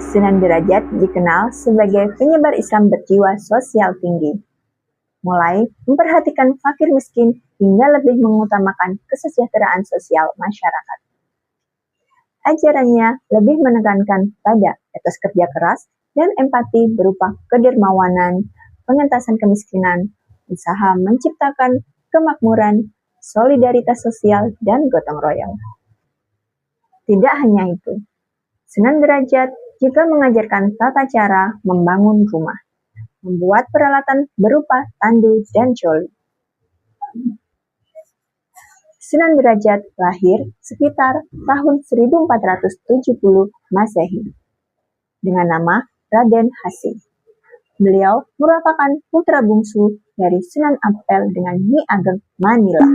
Sunan Derajat dikenal sebagai penyebar Islam berjiwa sosial tinggi, mulai memperhatikan fakir miskin hingga lebih mengutamakan kesejahteraan sosial masyarakat. Ajarannya lebih menekankan pada etos kerja keras dan empati berupa kedermawanan, pengentasan kemiskinan, usaha menciptakan kemakmuran, solidaritas sosial, dan gotong royong. Tidak hanya itu, Sunan Derajat juga mengajarkan tata cara membangun rumah, membuat peralatan berupa tandu dan coli. Sunan Derajat lahir sekitar tahun 1470 Masehi dengan nama Raden Hasim. Beliau merupakan putra bungsu dari Sunan Ampel dengan Nyi Ageng Manila.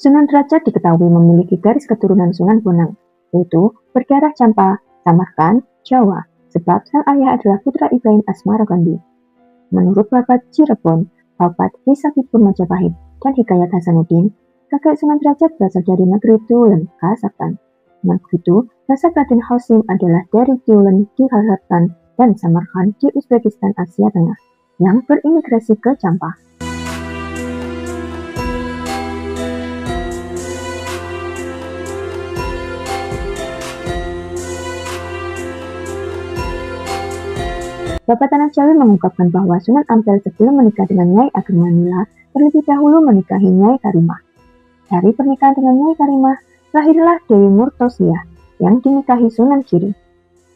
Sunan Derajat diketahui memiliki garis keturunan Sunan Bonang, yaitu berdarah Campa, Samarkand, Jawa, sebab sang ayah adalah putra Ibrahim Asmaragandi. Menurut Babat Cirebon, Babat Hisakipun Majapahit, dan Hikayat Hasanuddin, kakek Sunan Derajat berasal dari negeri Tulen, Kazakhstan. Dengan begitu, nasab Raden Hasim adalah dari Tulen di Kazakhstan dan Samarkand di Uzbekistan Asia Tengah, yang berimigrasi ke Campa. Bapak Tanah Jawi mengungkapkan bahwa Sunan Ampel sebelum menikah dengan Nyai Ageng Manila terlebih dahulu menikahi Nyai Karimah. Dari pernikahan dengan Nyai Karimah, lahirlah Dewi Murtosia yang dinikahi Sunan Giri.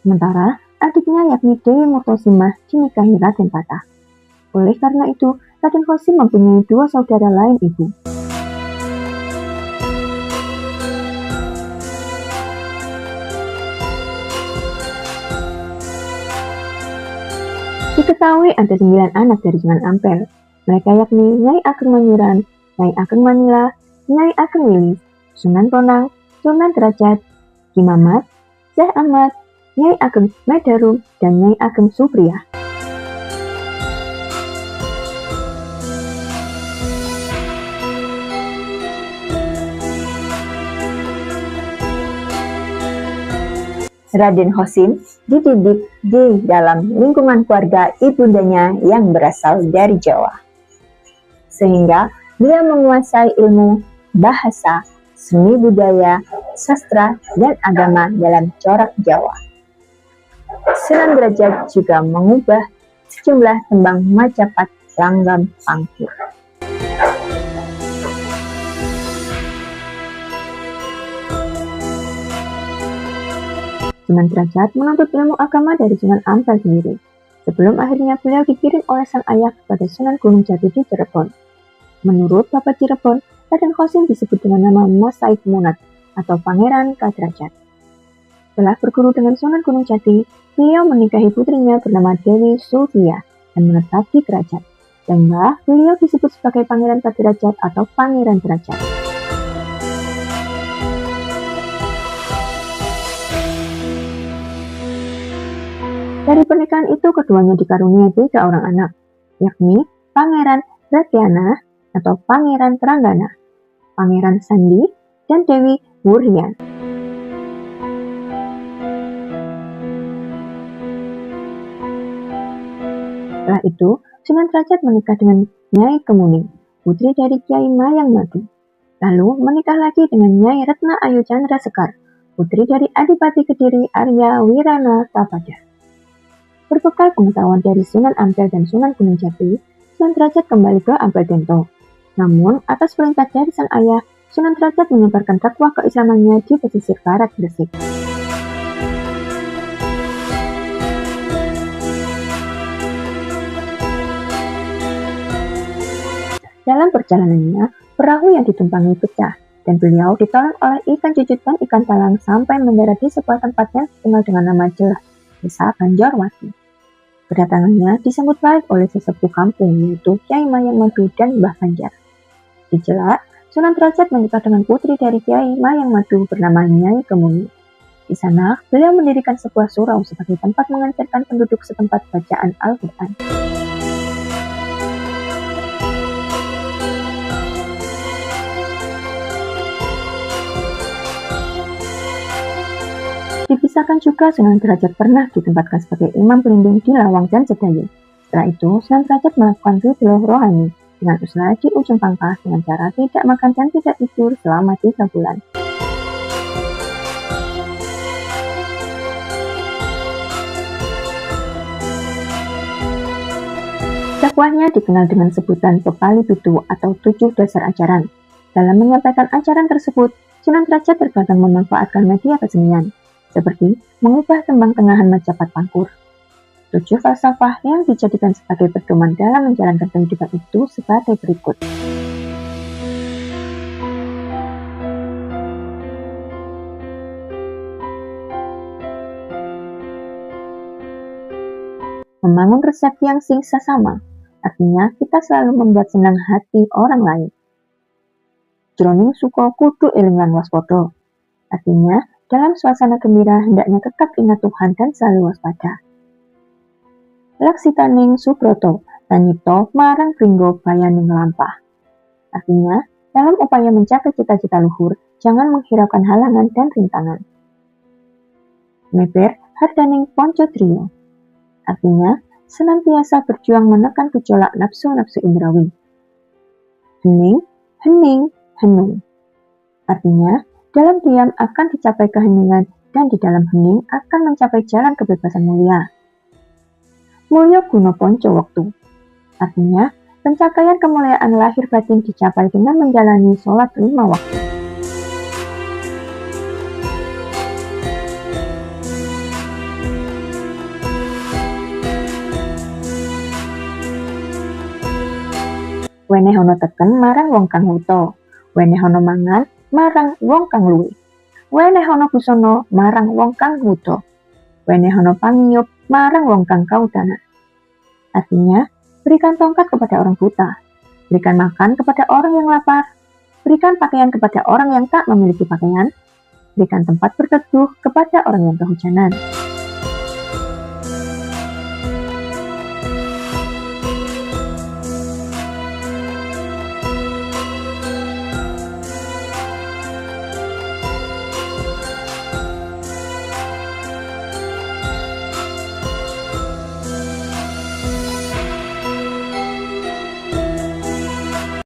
Sementara adiknya yakni Dewi Murtosimah dinikahi Raden Patah. Oleh karena itu, Raden Hasim mempunyai dua saudara lain ibu. Diketahui ada 9 anak dari Sunan Ampel. Mereka yakni Nyai Ageng Manyuran, Nyai Ageng Manila, Nyai Ageng Wilis, Sunan Bonang, Sunan Derajat, Ki Mamat, Syekh Ahmad, Nyai Ageng Medarum, dan Nyai Ageng Supriyah. Raden Hasim dididik di dalam lingkungan keluarga ibundanya yang berasal dari Jawa. Sehingga beliau menguasai ilmu bahasa, seni budaya, sastra, dan agama dalam corak Jawa. Sunan Derajat juga mengubah sejumlah tembang Majapahit langgam pangkir. Sunan Derajat menuntut ilmu agama dari Sunan Ampel sendiri, sebelum akhirnya beliau dikirim oleh sang ayah kepada Sunan Gunung Jati di Cirebon. Menurut Babat Cirebon, Raden Hasim disebut dengan nama Mas Said Munat atau Pangeran Kadrajat. Setelah berguru dengan Sunan Gunung Jati, beliau menikahi putrinya bernama Dewi Sulfia dan menetap di Derajat, sehingga beliau disebut sebagai Pangeran Kadrajat atau Pangeran Derajat. Dari pernikahan itu keduanya dikaruniai 3 orang anak, yakni Pangeran Rakyana atau Pangeran Teranggana, Pangeran Sandi, dan Dewi Wuryan. Setelah itu, Sunan Derajat menikah dengan Nyai Kemuning, putri dari Kiai Mayang Madu. Lalu menikah lagi dengan Nyai Retna Ayu Chandra Sekar, putri dari Adipati Kediri Arya Wirana Tapada. Berbekal pengetahuan dari Sunan Ampel dan Sunan Gunung Jati, Sunan Derajat kembali ke Ampel Dento. Namun, atas perintah dari sang ayah, Sunan Derajat menyebarkan dakwah keislamannya di pesisir barat Gresik. Dalam perjalanannya, perahu yang ditumpangi pecah, dan beliau ditolong oleh ikan cucut dan ikan talang sampai mendarat di sebuah tempat yang dikenal dengan nama jelas, Desa Banjarwati. Kedatangannya disambut baik oleh sesepuh kampung, yaitu Kyai Mayang Madu dan Mbah Banjar. Di Jelak, Sunan Derajat menikah dengan putri dari Kyai Mayang Madu bernama Nyai Kemuni. Di sana, beliau mendirikan sebuah surau sebagai tempat mengajarkan penduduk setempat bacaan Al-Quran. Dipisahkan juga Sunan Derajat pernah ditempatkan sebagai imam pelindung di Lawang dan Sedayu. Setelah itu, Sunan Derajat melakukan ritual rohani dengan usaha di ujung pangkah dengan cara tidak makan dan tidak tidur selama 3 bulan. Dakwahnya dikenal dengan sebutan Pepali Pitu atau 7 dasar ajaran. Dalam menyampaikan ajaran tersebut, Sunan Derajat terkadang memanfaatkan media kesenian, seperti mengubah tembang tengahan Majapahit Pangkur. 7 falsafah yang dijadikan sebagai pedoman dalam menjalankan kehidupan itu sebagai berikut. Membangun resep yang sama, artinya kita selalu membuat senang hati orang lain. Jroning suka kudu eling lan waspada, artinya dalam suasana gembira hendaknya tetap ingat Tuhan dan selalu waspada. Laksitaning Subroto tanyipto marang pringgo bayaning lampah, artinya dalam upaya mencapai cita-cita luhur jangan menghiraukan halangan dan rintangan. Meber hardaning ponco trio, artinya senantiasa berjuang menekan gejolak nafsu-nafsu indrawi. Hening, hening, henung, artinya dalam diam akan dicapai keheningan dan di dalam hening akan mencapai jalan kebebasan mulia. Mulya guna ponco waktu, artinya pencapaian kemuliaan lahir batin dicapai dengan menjalani sholat 5 waktu. Wenehono teken marang wong kang wuta, wenehono mangan marang wong kang luwih, wenehono busana marang wong kang wuta, wenehono pangiyup marang wong kang kaudana. Artinya, berikan tongkat kepada orang buta, berikan makan kepada orang yang lapar, berikan pakaian kepada orang yang tak memiliki pakaian, berikan tempat berteduh kepada orang yang kehujanan.